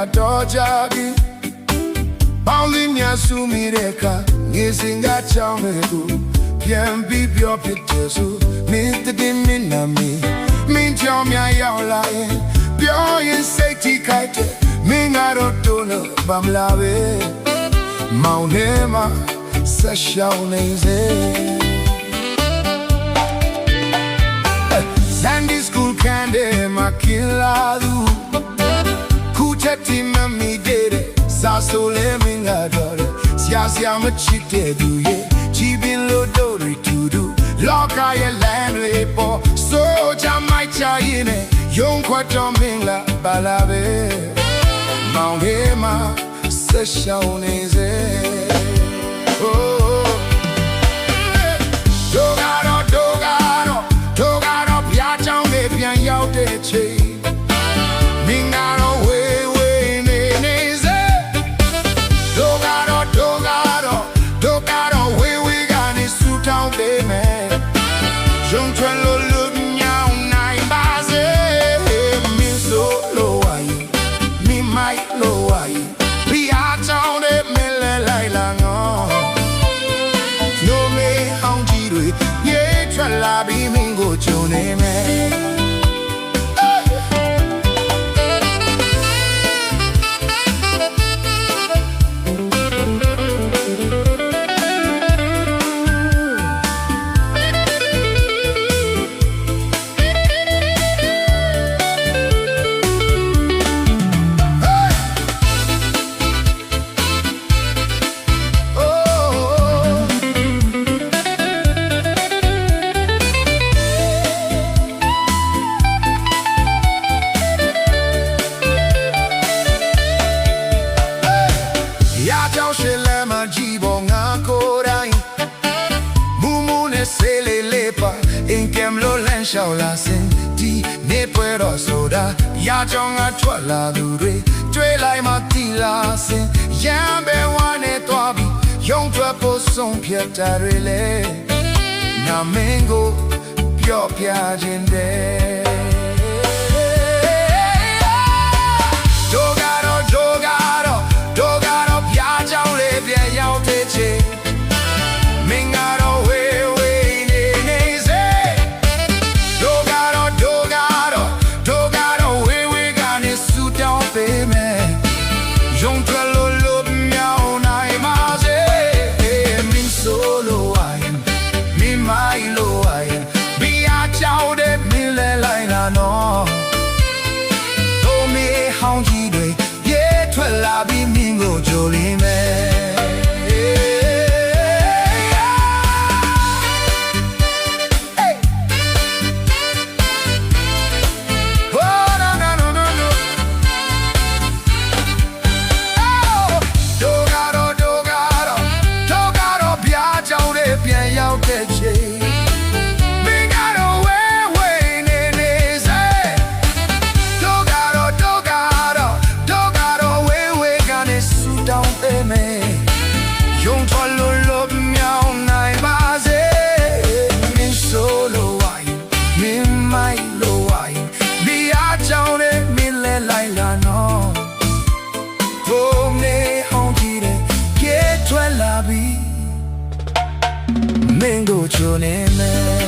dojabi Paulinia sumireka Ngisinga chaumeku Piembi pio pitesu Minte di minami Mintiao mia yaula Pio yin seiti kaite Mingaro tono bamlawe Maunema sa shauneze Sandy school candy makiladu Kuchati mami dede Sasole minga dore Siya machite duye Chibin lo dori tudu Loka ye landwe po Soja maicha yine Yung kwato mingla balabe Maungema sa shauneze Oh Dogaro Pianရောက်တဲ့ချိန်မင်းကတော့ဝေးဝေးနေစေဒိုကတော့ဝေးဝေးကနေစူတောင်းပေးမယ်ရုံထွန်းလို့လူညောင်းနိုင်ပါစေမင်းဆိုလို့ဝိုင်းမင်းမိုက်လို့ဝိုင်းပြာချောင်းတဲ့မင်းလဲလိုက်လာငေါနိုးမေအောင်ကြီးတွေရေထွက်လာပြီးမင်းကိုကြုံနေမယ်ရှောက်လာစင်ဒီနေပွဲတော်ဆိုတာရာကြောင်ကထွက်လာသူတွေကျွေးလိုက်မှတီလာစင်ရမ်းပဲဝါနဲ့တွားပြီးရုံထွက်ဖို့ဆုံးဖြတ်တာတွေလေနာမင်းကိုပြောပြခြင်းတဲ့ဒိုကတော့ပြားကြောင်လေးပြန်ရောက်တဲ့ချိန်မင်းကတော့ဝေးလာပြီးမင်းကိုကြိုလိမ့်မယ်ဒိုကတော့ပြားကြောင်တဲ့ပြန်ရောက်တဲ့ချိန်用错路秒နိုင်ပါစေမင်းဆိုလို့ဝိုင်းမင်းမိုက်လို့ဝိုင်းဒီအားကြောင့်လည်းမင်းလဲလိုက်လာနော်ဘုံနေအောင်ကြည့်တယ်ကြွထွက်လာပြီမင်းကိုချိုနေမယ်